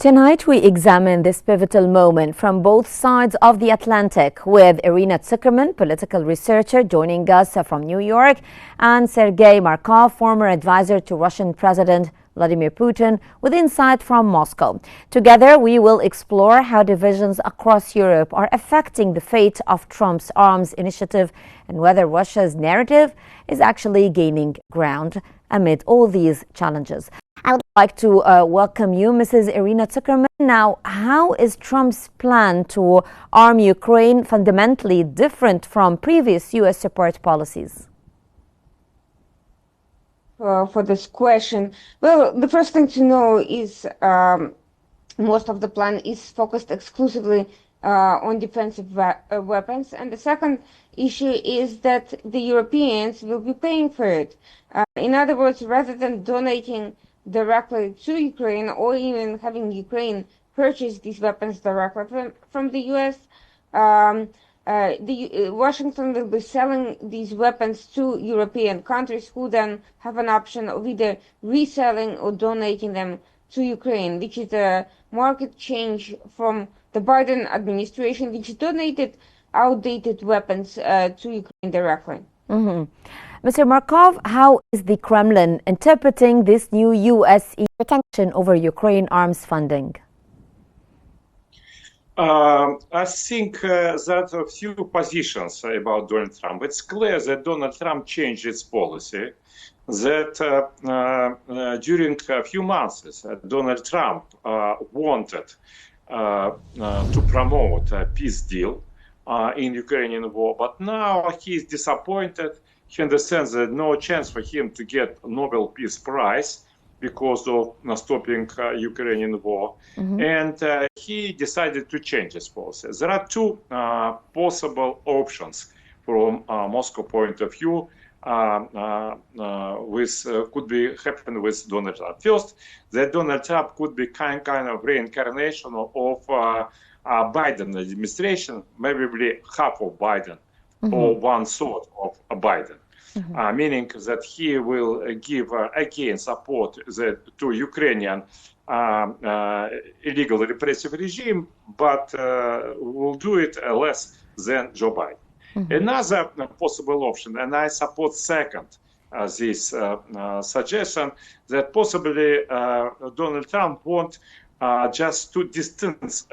Tonight we examine this pivotal moment from both sides of the Atlantic with Irina Tsukerman, political researcher, joining us from New York, and Sergey Marikov, former advisor to Russian President Vladimir Putin, with insight from Moscow. Together we will explore how divisions across Europe are affecting the fate of Trump's arms initiative and whether Russia's narrative is actually gaining ground amid all these challenges. I would like to welcome you, Mrs. Irina Tsukerman. Now, how is Trump's plan to arm Ukraine fundamentally different from previous U.S. support policies? For this question, well, the first thing to know is most of the plan is focused exclusively on defensive weapons, and the second issue is that the Europeans will be paying for it. In other words, rather than donating directly to Ukraine or even having Ukraine purchase these weapons directly from the U.S., Washington will be selling these weapons to European countries who then have an option of either reselling or donating them to Ukraine, which is a market change from the Biden administration, which donated outdated weapons to Ukraine directly. Mr. Markov, how is the Kremlin interpreting this new U.S. attention over Ukraine arms funding? I think there are a few positions about Donald Trump. It's clear that Donald Trump changed its policy, that during a few months, Donald Trump wanted to promote a peace deal in Ukrainian war, but now he is disappointed. He understands that no chance for him to get Nobel Peace Prize because of stopping Ukrainian war, and he decided to change his policy. There are two possible options from Moscow point of view, could be happen with Donald Trump. First, that Donald Trump could be kind of reincarnation of Biden administration, maybe half of Biden or one third of Biden. Meaning that he will give again support to Ukrainian illegal repressive regime, but will do it less than Joe Biden. Another possible option, and I support second this suggestion, that possibly Donald Trump wants just to distance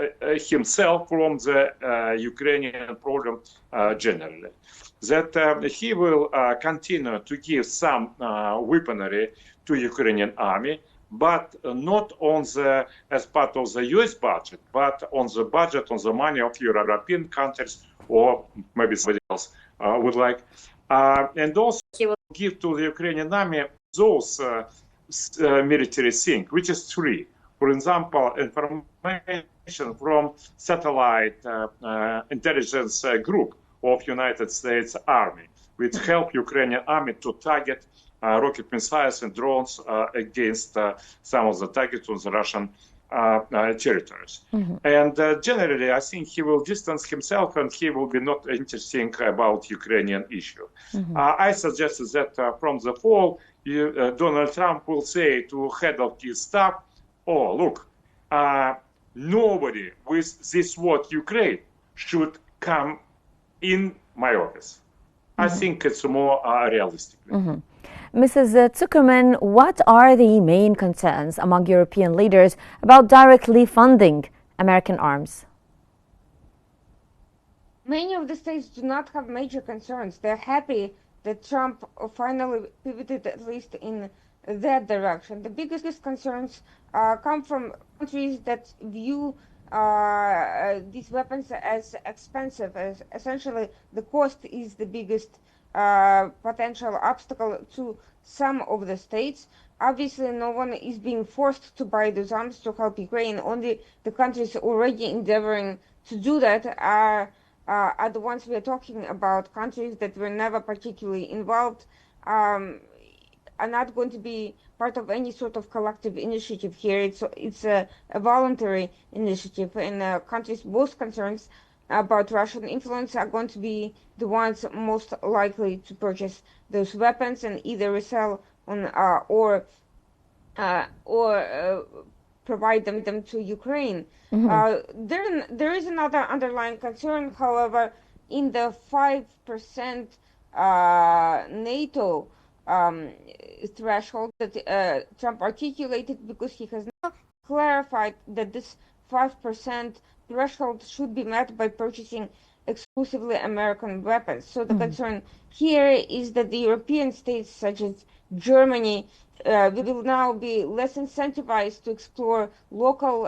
himself from the Ukrainian problem generally. That he will continue to give some weaponry to Ukrainian army, but not on the as part of the U.S. budget, but on the budget, on the money of European countries, or maybe somebody else would like. And also he will give to the Ukrainian army those military things, which is free. For example, information from satellite intelligence group of United States Army, which help Ukrainian army to target rocket missiles and drones against some of the targets on the Russian territories. And generally, I think he will distance himself and he will be not interesting about Ukrainian issue. I suggested that from the fall, Donald Trump will say to head of his staff, oh, look, nobody with this word Ukraine should come in my office. I think it's more realistic. Mrs. Tsukerman, what are the main concerns among European leaders about directly funding American arms? Many of the states do not have major concerns. They're happy that Trump finally pivoted, at least in that direction. The biggest concerns come from countries that view these weapons as expensive, as essentially the cost is the biggest potential obstacle to some of the states. Obviously, no one is being forced to buy those arms to help Ukraine. Only the countries already endeavoring to do that are the ones we are talking about. Countries that were never particularly involved are not going to be part of any sort of collective initiative here. It's a voluntary initiative, and countries most concerned about Russian influence are going to be the ones most likely to purchase those weapons and either resell on or provide them to Ukraine. There is another underlying concern, however, in the 5% NATO threshold that Trump articulated, because he has now clarified that this 5% threshold should be met by purchasing exclusively American weapons. So the concern here is that the European states, such as Germany, will now be less incentivized to explore local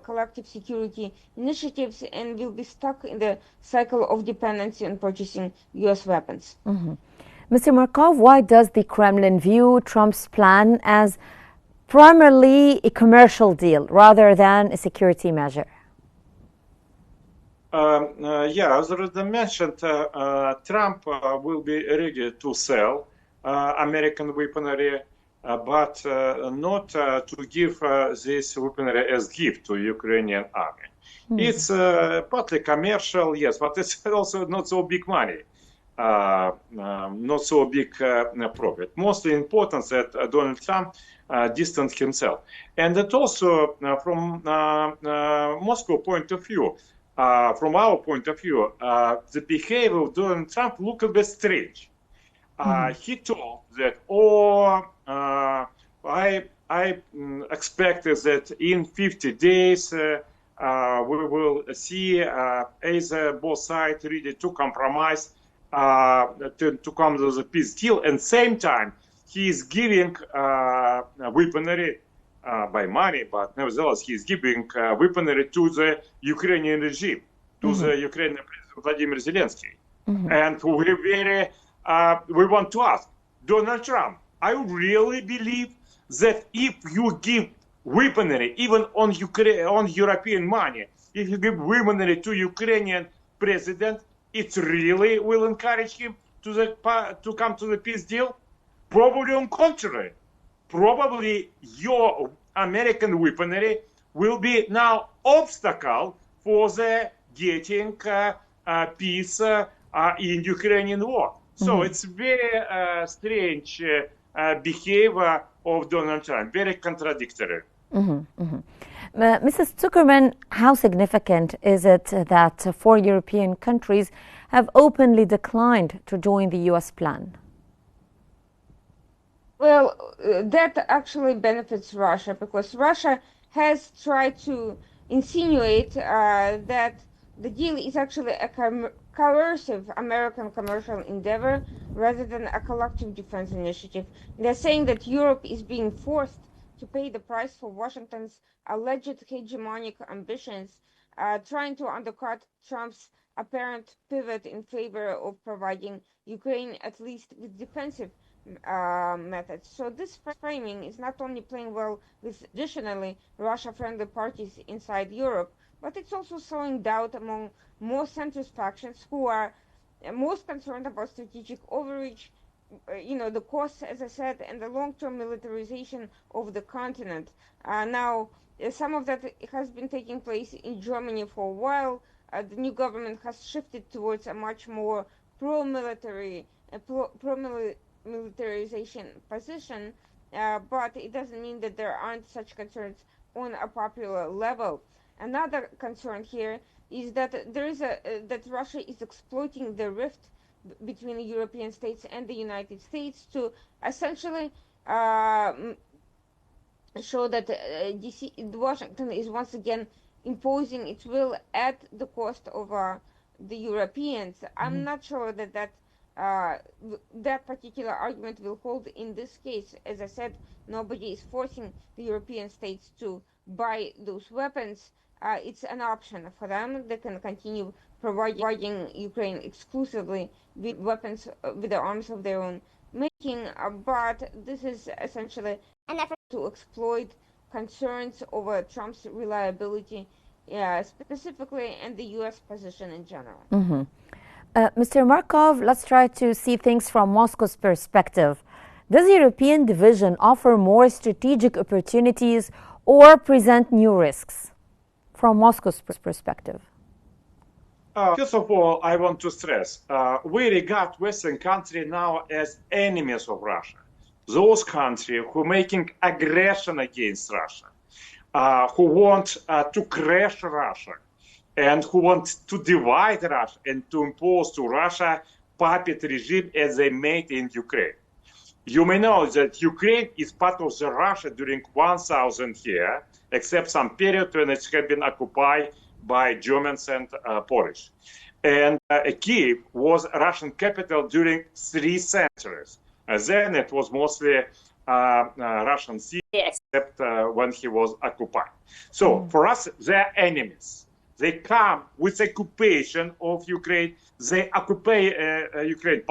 collective security initiatives and will be stuck in the cycle of dependency on purchasing U.S. weapons. Mr. Markov, why does the Kremlin view Trump's plan as primarily a commercial deal rather than a security measure? As already mentioned, Trump will be ready to sell American weaponry, but not to give this weaponry as gift to Ukrainian army. It's partly commercial, yes, but it's also not so big money, not so big profit. Mostly important that Donald Trump distanced himself. And that also from Moscow point of view, from our point of view, the behavior of Donald Trump looked a bit strange. He told that, I expected that in 50 days we will see either both sides ready to compromise, to come to the peace deal. And same time, he is giving weaponry by money, but nevertheless, he is giving weaponry to the Ukrainian regime, to the Ukrainian President Vladimir Zelensky. And we want to ask Donald Trump, I really believe that if you give weaponry, even on European money, if you give weaponry to Ukrainian president, it really will encourage him to come to the peace deal? Probably on contrary. Probably your American weaponry will be now obstacle for the getting peace in Ukrainian war. So it's very strange behavior of Donald Trump, very contradictory. Mrs. Tsukerman, how significant is it that 4 European countries have openly declined to join the U.S. plan? Well, that actually benefits Russia, because Russia has tried to insinuate that the deal is actually a coercive American commercial endeavor rather than a collective defense initiative. They're saying that Europe is being forced to pay the price for Washington's alleged hegemonic ambitions, trying to undercut Trump's apparent pivot in favor of providing Ukraine at least with defensive methods. So this framing is not only playing well with traditionally Russia-friendly parties inside Europe, but it's also sowing doubt among more centrist factions who are most concerned about strategic overreach, the costs, as I said, and the long-term militarization of the continent. Now, some of that has been taking place in Germany for a while. The new government has shifted towards a much more pro-militarization position, but it doesn't mean that there aren't such concerns on a popular level. Another concern here is that that Russia is exploiting the rift between the European states and the United States to essentially show that Washington is once again imposing its will at the cost of the Europeans. I'm not sure that that particular argument will hold in this case. As I said, nobody is forcing the European states to buy those weapons. It's an option for them. They can continue providing Ukraine exclusively with weapons, with the arms of their own making, but this is essentially an effort to exploit concerns over Trump's reliability, specifically, and the U.S. position in general. Mr. Markov, let's try to see things from Moscow's perspective. Does European division offer more strategic opportunities or present new risks from Moscow's perspective? First of all, I want to stress, we regard Western countries now as enemies of Russia. Those countries who are making aggression against Russia. who want to crash Russia and who want to divide Russia and to impose to Russia puppet regime as they made in Ukraine. You may know that Ukraine is part of the Russia during 1,000 years, except some period when it had been occupied by Germans and Polish. And Kiev was Russian capital during 3 centuries. Then it was mostly Russian city, except when he was occupied. So for us, they're enemies. They come with occupation of Ukraine. They occupy Ukraine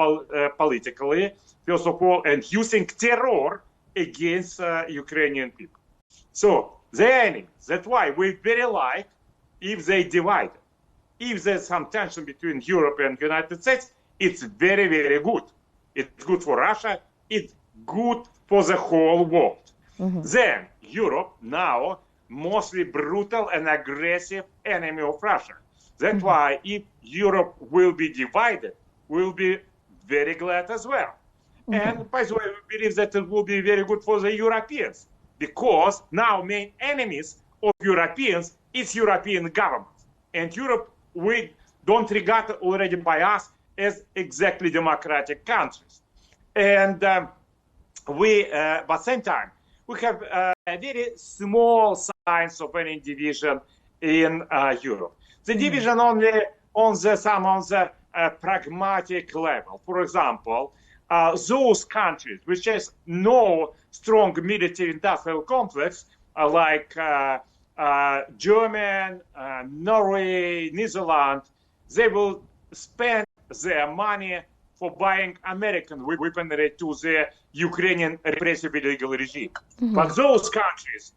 politically, first of all, and using terror against Ukrainian people. So they're enemies. That's why we very like if they divide. If there's some tension between Europe and the United States, it's very, very good. It's good for Russia. It's good for the whole world. Then Europe now mostly brutal and aggressive enemy of Russia. That's why if Europe will be divided, we'll be very glad as well. And by the way, we believe that it will be very good for the Europeans, because now main enemies of Europeans is European governments. And Europe, we don't regard already by us as exactly democratic countries. And but at the same time, we have a very small signs of any division in Europe. The division only on the pragmatic level. For example, those countries which has no strong military industrial complex, like German, Norway, Netherlands, they will spend their money for buying American weaponry to the Ukrainian repressive illegal regime. But those countries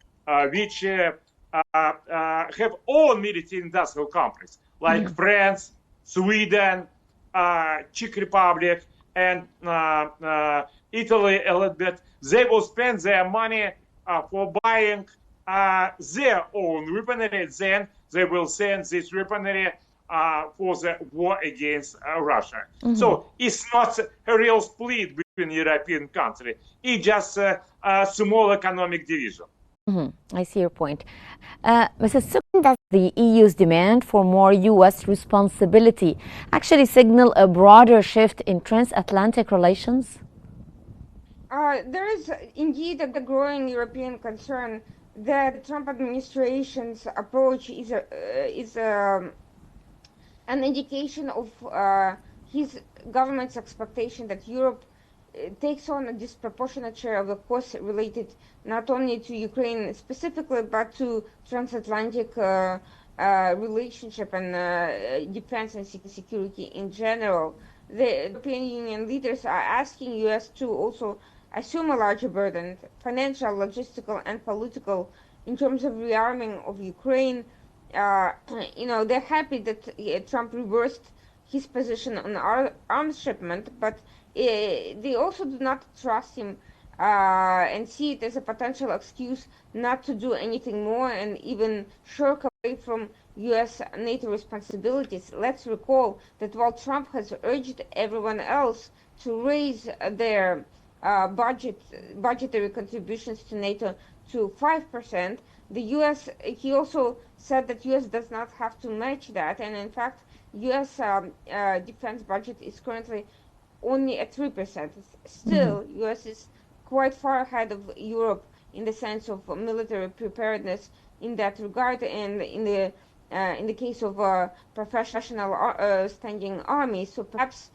which have own military industrial complex, like France, Sweden, Czech Republic, and Italy a little bit, they will spend their money for buying their own weaponry. Then they will send this weaponry for the war against Russia. So it's not a real split between European countries. It's just a small economic division. I see your point. Mrs. Tsukerman, does the EU's demand for more U.S. responsibility actually signal a broader shift in transatlantic relations? There is indeed a growing European concern that the Trump administration's approach is an indication of his government's expectation that Europe takes on a disproportionate share of the costs related not only to Ukraine specifically, but to transatlantic relationship and defense and security in general. The European Union leaders are asking US to also assume a larger burden, financial, logistical, and political, in terms of rearming of Ukraine. They're happy that Trump reversed his position on arms shipment, but they also do not trust him and see it as a potential excuse not to do anything more and even shirk away from US NATO responsibilities. Let's recall that while Trump has urged everyone else to raise their budgetary contributions to NATO to 5%, the US, he also said that US does not have to match that, and in fact US defense budget is currently only at 3%. Still, US is quite far ahead of Europe in the sense of military preparedness in that regard, and in the case of professional standing armies. So perhaps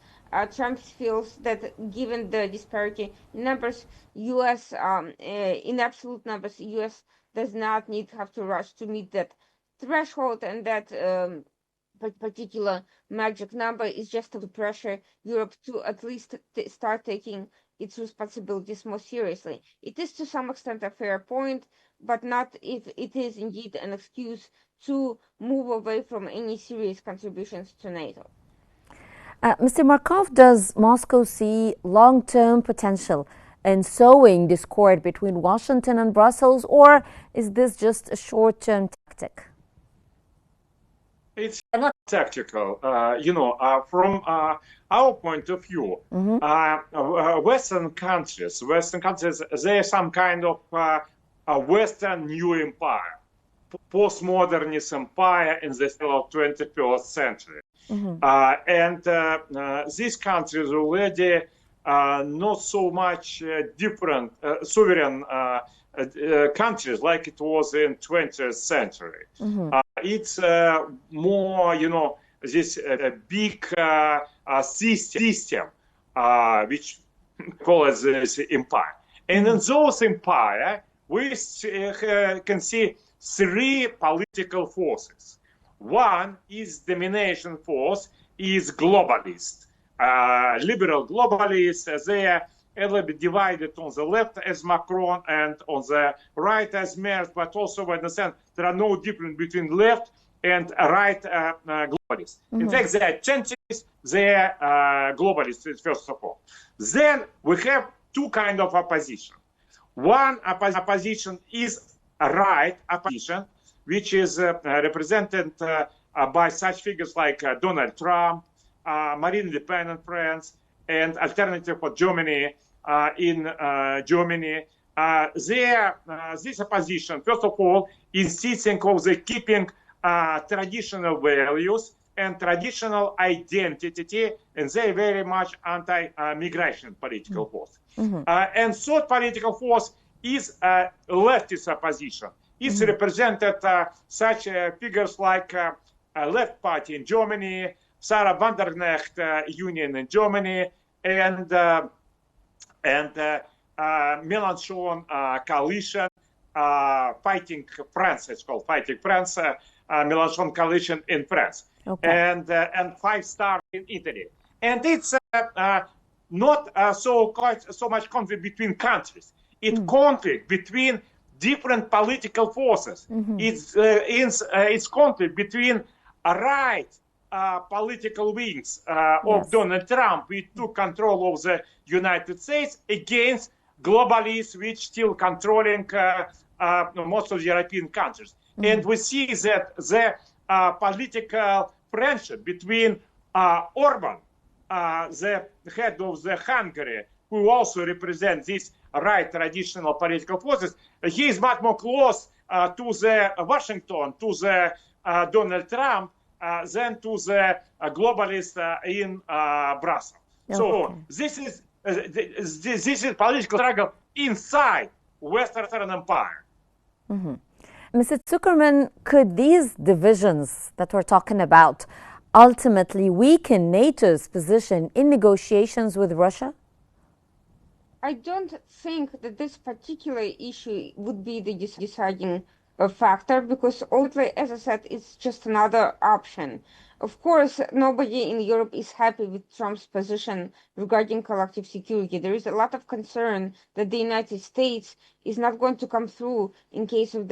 Trump feels that given the disparity in numbers, US in absolute numbers, US does not have to rush to meet that threshold, and that particular magic number is just to pressure Europe to at least start taking its responsibilities more seriously. It is to some extent a fair point, but not if it is indeed an excuse to move away from any serious contributions to NATO. Mr. Marikov, does Moscow see long-term potential in sowing discord between Washington and Brussels, or is this just a short-term tactic? It's not tactical. From our point of view, Western countries, they are some kind of a Western new empire. postmodernist empire in the 21st century. And these countries already not so much different sovereign countries like it was in 20th century. It's more, this big system, which call it this empire. And in those empire, we can see three political forces. One is domination force, is globalist. Liberal globalists, they are a little bit divided on the left as Macron and on the right as Merz, but also we understand there are no difference between left and right globalists. In fact, they are centrists, they are globalists, first of all. Then we have two kinds of opposition. One opposition is a right opposition, which is represented by such figures like Donald Trump, Marine Le Pen in France, and Alternative for Germany in Germany. This opposition, first of all, insisting of the keeping traditional values and traditional identity, and they very much anti-migration political force. And third political force is leftist opposition. It's represented such figures like Left Party in Germany, Sarah Wagenknecht Union in Germany, and Mélenchon coalition, Fighting France. It's called Fighting France. Mélenchon coalition in France, and 5 Star in Italy. And it's not so much conflict between countries. It's conflict between different political forces. It's conflict between right political wings of Donald Trump, which took control of the United States, against globalists, which still controlling most of the European countries. And we see that the political friendship between Orban, the head of the Hungary, who also represents these right traditional political forces, he is much more close to the Washington, to the Donald Trump, than to the globalist in Brussels. So this is political struggle inside Western Empire. Mr. Tsukerman, could these divisions that we're talking about ultimately weaken NATO's position in negotiations with Russia? I don't think that this particular issue would be the deciding factor, because ultimately, as I said, it's just another option. Of course, nobody in Europe is happy with Trump's position regarding collective security. There is a lot of concern that the United States is not going to come through in case of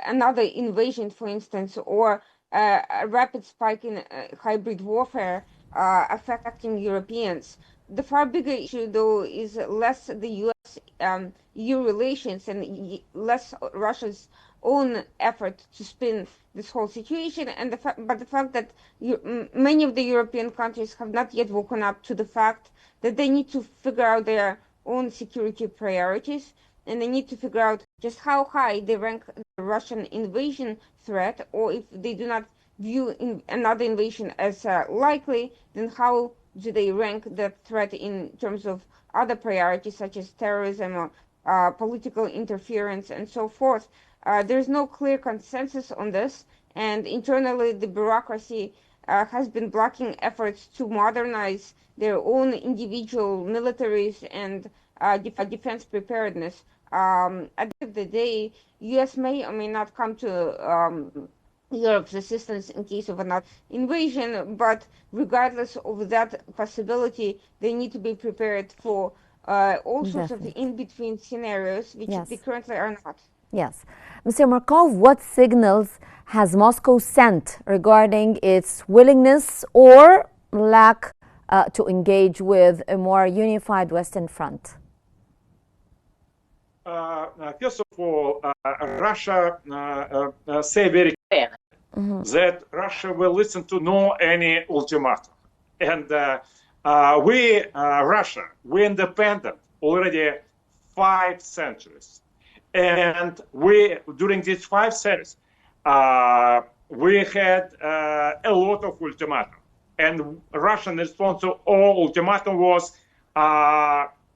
another invasion, for instance, or a rapid spike in hybrid warfare affecting Europeans. The far bigger issue, though, is less the U.S.-EU relations and less Russia's own effort to spin this whole situation, and the fact that many of the European countries have not yet woken up to the fact that they need to figure out their own security priorities, and they need to figure out just how high they rank the Russian invasion threat, or if they do not view another invasion as likely, then how do they rank that threat in terms of other priorities such as terrorism or political interference and so forth. There's no clear consensus on this, and internally the bureaucracy has been blocking efforts to modernize their own individual militaries and defense preparedness. At the end of the day, U.S. may or may not come to Europe's assistance in case of another invasion, but regardless of that possibility, they need to be prepared for all sorts of in-between scenarios, which they currently are not. Yes. Mr. Marikov, what signals has Moscow sent regarding its willingness or lack to engage with a more unified Western front? First of all, Russia say very clearly that Russia will listen to no any ultimatum. And Russia, we're independent already 5 centuries. And during these 5 years, we had a lot of ultimatum. And Russian response to all ultimatum was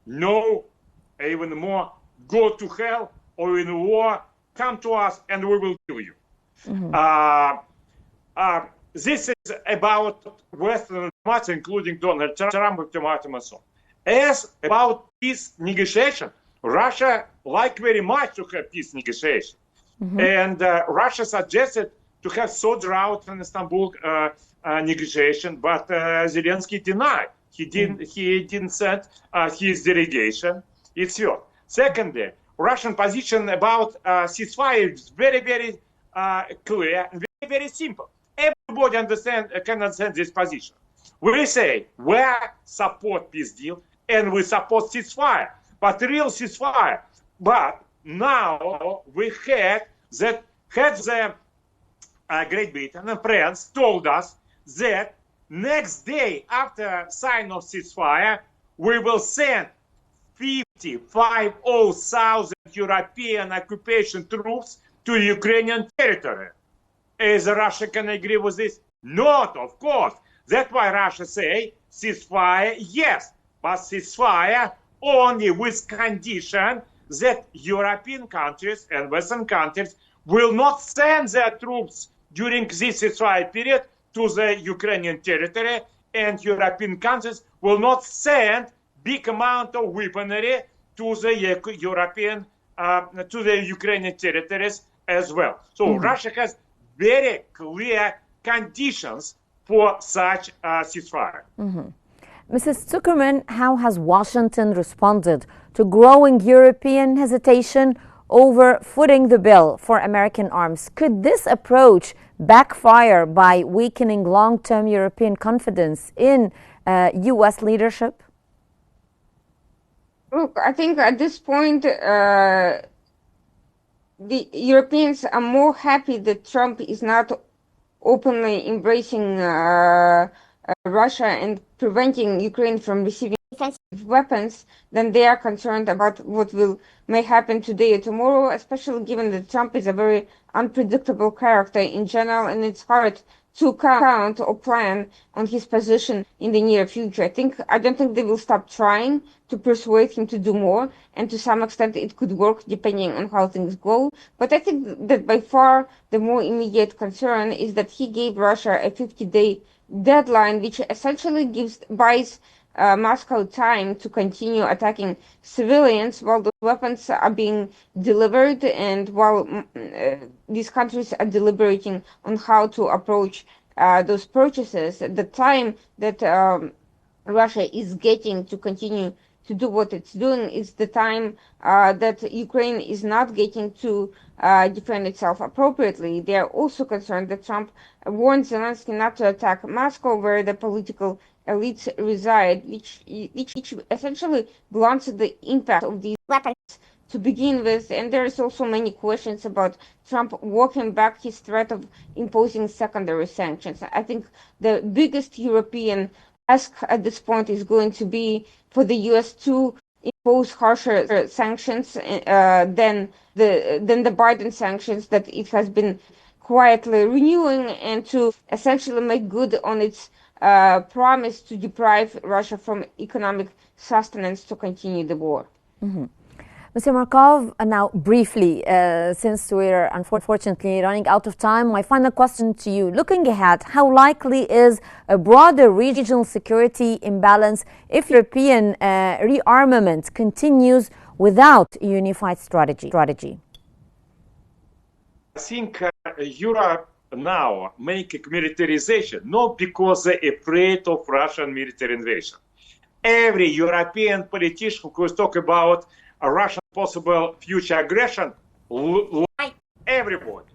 no, even more, go to hell, or in war, come to us and we will kill you. This is about Western ultimatum, including Donald Trump ultimatum and so on. As about peace negotiation, Russia liked very much to have peace negotiation. And Russia suggested to have third round in Istanbul negotiation, but Zelensky denied. He didn't send his delegation. It's failed. Secondly, Russian position about ceasefire is very, very clear and very, very simple. Everybody can understand this position. We say we support peace deal and we support ceasefire, but real ceasefire. But now we had the Great Britain and France told us that next day after sign of ceasefire, we will send 55,000 European occupation troops to Ukrainian territory. Is Russia can agree with this? Not, of course. That's why Russia say ceasefire, yes, but ceasefire only with condition that European countries and Western countries will not send their troops during this ceasefire period to the Ukrainian territory, and European countries will not send big amount of weaponry to the European, to the Ukrainian territories as well. So Russia has very clear conditions for such ceasefire. Mrs. Tsukerman, how has Washington responded to growing European hesitation over footing the bill for American arms? Could this approach backfire by weakening long-term European confidence in U.S. leadership? Look, I think at this point, the Europeans are more happy that Trump is not openly embracing Russia and preventing Ukraine from receiving defensive weapons than they are concerned about what may happen today or tomorrow, especially given that Trump is a very unpredictable character in general, and it's hard to count or plan on his position in the near future. I don't think they will stop trying to persuade him to do more, and to some extent it could work depending on how things go. But I think that by far the more immediate concern is that he gave Russia a 50-day deadline, which essentially buys Moscow time to continue attacking civilians while those weapons are being delivered, and while these countries are deliberating on how to approach those purchases. The time that Russia is getting to continue to do what it's doing is the time that Ukraine is not getting to defend itself appropriately. They are also concerned that Trump warned Zelensky not to attack Moscow, where the political elites reside, which essentially blunts the impact of these weapons to begin with. And there is also many questions about Trump walking back his threat of imposing secondary sanctions. I think the biggest European ask at this point is going to be for the U.S. to impose harsher sanctions than the Biden sanctions that it has been quietly renewing, and to essentially make good on its promise to deprive Russia from economic sustenance to continue the war. Mr. Marikov, now briefly, since we're unfortunately running out of time, my final question to you. Looking ahead, how likely is a broader regional security imbalance if European rearmament continues without a unified strategy? I think Europe now make militarization, not because they're afraid of Russian military invasion. Every European politician who talk about a Russian possible future aggression, like everybody,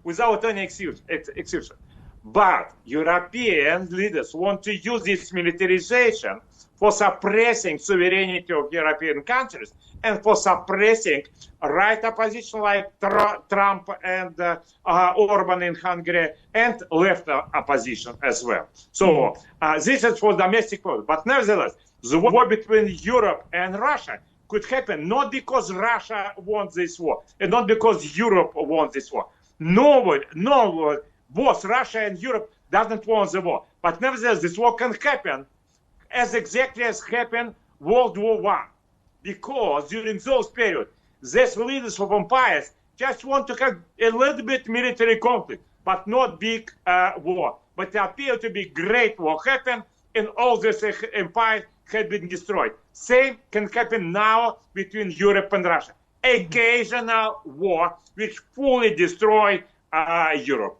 without any exception. But European leaders want to use this militarization for suppressing sovereignty of European countries and for suppressing right opposition like Trump and Orban in Hungary, and left opposition as well. So this is for domestic war. But nevertheless, the war between Europe and Russia could happen, not because Russia wants this war, and not because Europe wants this war. Nobody, both Russia and Europe doesn't want the war. But nevertheless, this war can happen as exactly as happened World War I. Because during those periods, these leaders of empires just want to have a little bit military conflict, but not big war. But it appeared to be great war happened, and all this empires had been destroyed. Same can happen now between Europe and Russia. Occasional war which fully destroy Europe.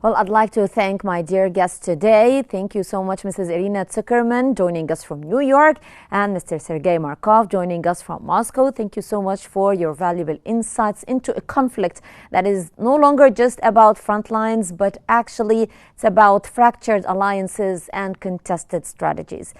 Well, I'd like to thank my dear guests today. Thank you so much, Mrs. Irina Tsukerman, joining us from New York, and Mr. Sergey Markov, joining us from Moscow. Thank you so much for your valuable insights into a conflict that is no longer just about front lines, but actually it's about fractured alliances and contested strategies.